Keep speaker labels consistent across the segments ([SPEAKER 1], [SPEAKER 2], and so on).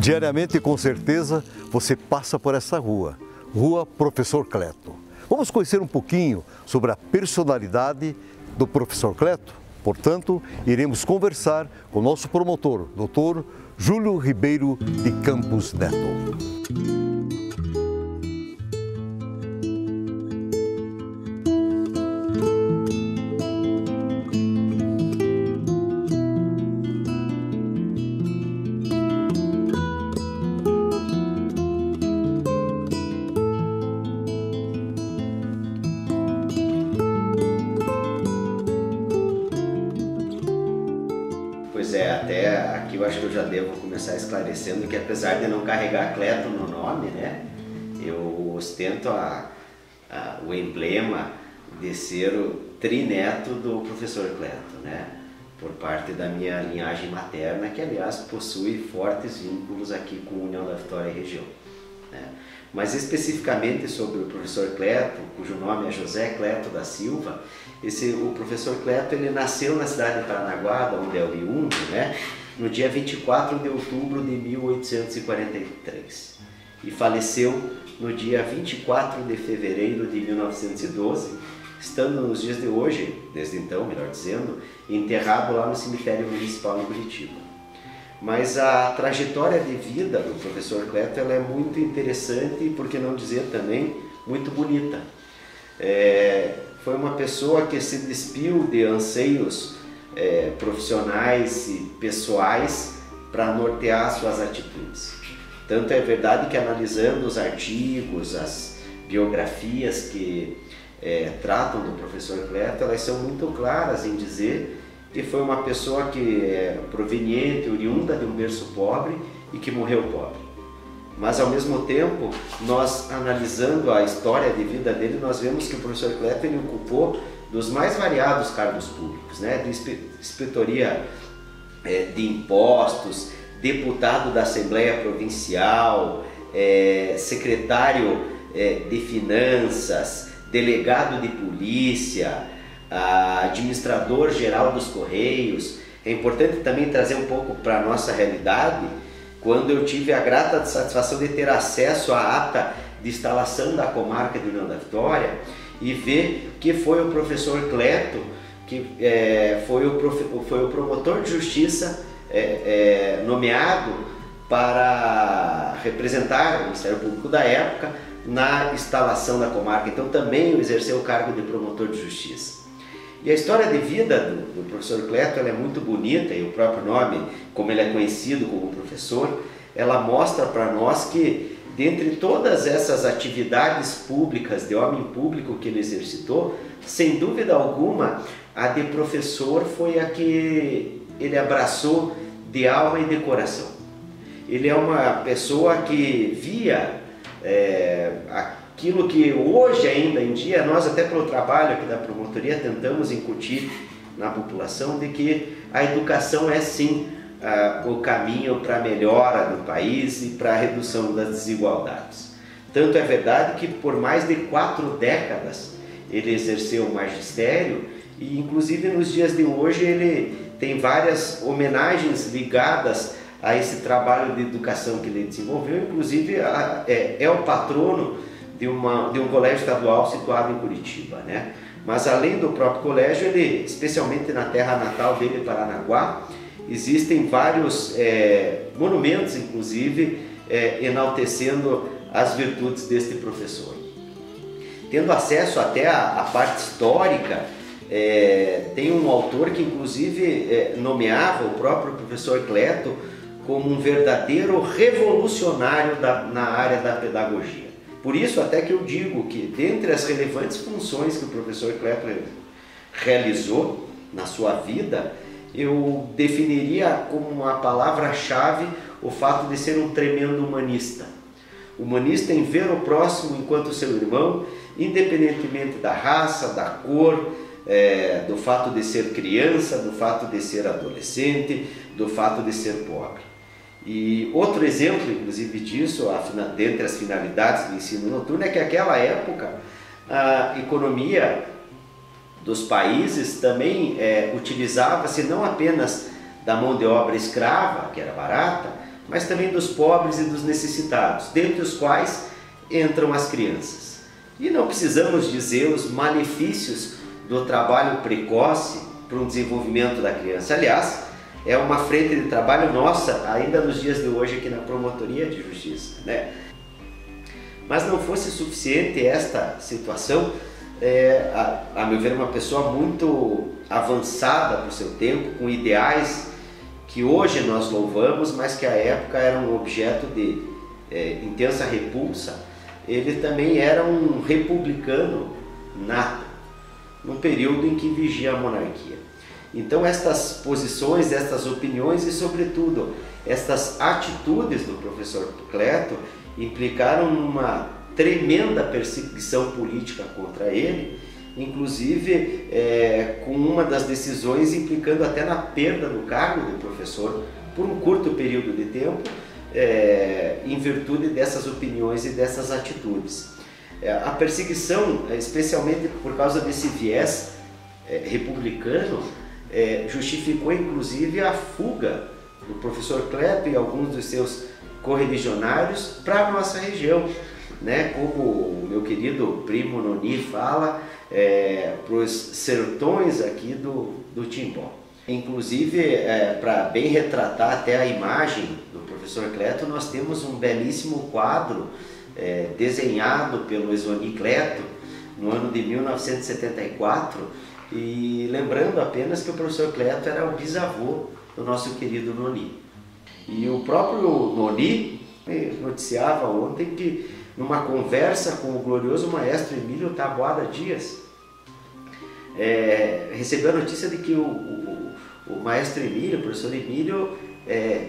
[SPEAKER 1] Diariamente, com certeza, você passa por essa rua, Rua Professor Cleto. Vamos conhecer um pouquinho sobre a personalidade do Professor Cleto? Portanto, iremos conversar com o nosso promotor, Dr. Júlio Ribeiro de Campos Neto.
[SPEAKER 2] Até aqui eu acho que eu já devo começar esclarecendo que, apesar de não carregar Cleto no nome, né, eu ostento o emblema de ser o trineto do professor Cleto, né, por parte da minha linhagem materna, que aliás possui fortes vínculos aqui com a União da Vitória e região, né. Mas especificamente sobre o professor Cleto, cujo nome é José Cleto da Silva, o professor Cleto ele nasceu na cidade de Paranaguá, onde é oriundo, né, no dia 24 de outubro de 1843 e faleceu no dia 24 de fevereiro de 1912, estando nos dias de hoje, desde então, melhor dizendo, enterrado lá no cemitério municipal em Curitiba. Mas a trajetória de vida do professor Cleto ela é muito interessante e, por que não dizer também, muito bonita. Foi uma pessoa que se despiu de anseios profissionais e pessoais para nortear suas atitudes. Tanto é verdade que, analisando os artigos, as biografias que tratam do professor Cleto, elas são muito claras em dizer que foi uma pessoa que é proveniente, oriunda de um berço pobre e que morreu pobre. Mas, ao mesmo tempo, nós analisando a história de vida dele, nós vemos que o professor Cleto ele ocupou dos mais variados cargos públicos, né? De inspetoria de impostos, deputado da Assembleia Provincial, secretário de Finanças, delegado de polícia, administrador geral dos Correios. É importante também trazer um pouco para a nossa realidade, quando eu tive a grata satisfação de ter acesso à ata de instalação da comarca de União da Vitória e ver que foi o professor Cleto que foi o promotor de justiça nomeado para representar o Ministério Público da época na instalação da comarca. Então também exerceu o cargo de promotor de justiça. E a história de vida do professor Cleto ela é muito bonita, e o próprio nome, como ele é conhecido como professor, ela mostra para nós que, dentre todas essas atividades públicas, de homem público que ele exercitou, sem dúvida alguma, a de professor foi a que ele abraçou de alma e de coração. Ele é uma pessoa que via aquilo que hoje ainda em dia, nós até pelo trabalho aqui da promotoria tentamos incutir na população, de que a educação é sim o caminho para a melhora do país e para a redução das desigualdades. Tanto é verdade que por mais de 4 décadas ele exerceu o magistério e inclusive nos dias de hoje ele tem várias homenagens ligadas a esse trabalho de educação que ele desenvolveu, inclusive é o patrono de um colégio estadual situado em Curitiba, né? Mas além do próprio colégio, ele, especialmente na terra natal dele, Paranaguá, existem vários monumentos, inclusive, enaltecendo as virtudes deste professor. Tendo acesso até à parte histórica, tem um autor que inclusive nomeava o próprio professor Cleto como um verdadeiro revolucionário na área da pedagogia. Por isso até que eu digo que, dentre as relevantes funções que o professor Cleto realizou na sua vida, eu definiria como uma palavra-chave o fato de ser um tremendo humanista. Humanista em ver o próximo enquanto seu irmão, independentemente da raça, da cor, do fato de ser criança, do fato de ser adolescente, do fato de ser pobre. E outro exemplo, inclusive, disso, dentre as finalidades do ensino noturno, é que naquela época a economia dos países também utilizava-se não apenas da mão de obra escrava, que era barata, mas também dos pobres e dos necessitados, dentre os quais entram as crianças. E não precisamos dizer os malefícios do trabalho precoce para o desenvolvimento da criança. Aliás, é uma frente de trabalho nossa, ainda nos dias de hoje, aqui na Promotoria de Justiça, né? Mas não fosse suficiente esta situação, a meu ver, uma pessoa muito avançada para o seu tempo, com ideais que hoje nós louvamos, mas que à época eram objeto de intensa repulsa. Ele também era um republicano nato, no período em que vigia a monarquia. Então estas posições, estas opiniões e sobretudo estas atitudes do professor Cleto implicaram numa tremenda perseguição política contra ele, inclusive com uma das decisões implicando até na perda do cargo de professor por um curto período de tempo, em virtude dessas opiniões e dessas atitudes. A perseguição, especialmente por causa desse viés republicano, justificou inclusive a fuga do professor Cleto e alguns dos seus correligionários para a nossa região, né? Como o meu querido primo Noni fala, para os sertões aqui do Timbó. Inclusive, para bem retratar até a imagem do professor Cleto, nós temos um belíssimo quadro desenhado pelo Exoni Cleto no ano de 1974, e lembrando apenas que o professor Cleto era o bisavô do nosso querido Noni. E o próprio Noni noticiava ontem que, numa conversa com o glorioso maestro Emílio Taboada Dias, recebeu a notícia de que o maestro Emílio, o professor Emílio,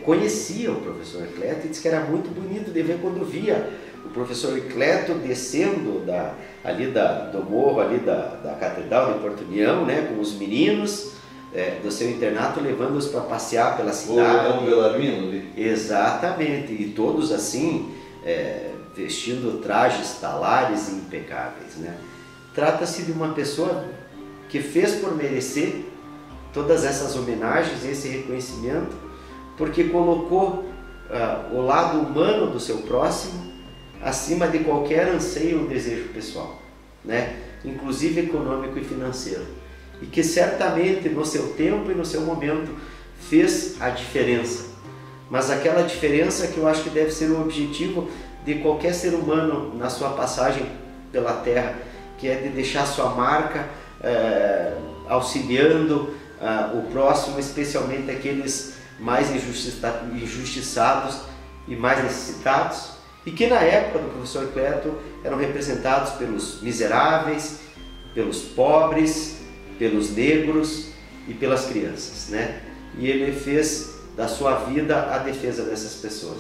[SPEAKER 2] conhecia o professor Cleto e disse que era muito bonito de ver quando via o professor Cleto descendo do morro ali da Catedral de Porto União, né, com os meninos do seu internato, levando-os para passear pela cidade.
[SPEAKER 1] O Belarmino ali.
[SPEAKER 2] Exatamente, e todos assim, vestindo trajes talares e impecáveis, né? Trata-se de uma pessoa que fez por merecer todas essas homenagens, esse reconhecimento, porque colocou o lado humano do seu próximo acima de qualquer anseio ou desejo pessoal, né? Inclusive econômico e financeiro, e que certamente no seu tempo e no seu momento fez a diferença, mas aquela diferença que eu acho que deve ser o objetivo de qualquer ser humano na sua passagem pela Terra, que é de deixar sua marca, auxiliando o próximo, especialmente aqueles mais injustiçados e mais necessitados, e que na época do professor Cleto eram representados pelos miseráveis, pelos pobres, pelos negros e pelas crianças, né? E ele fez da sua vida a defesa dessas pessoas.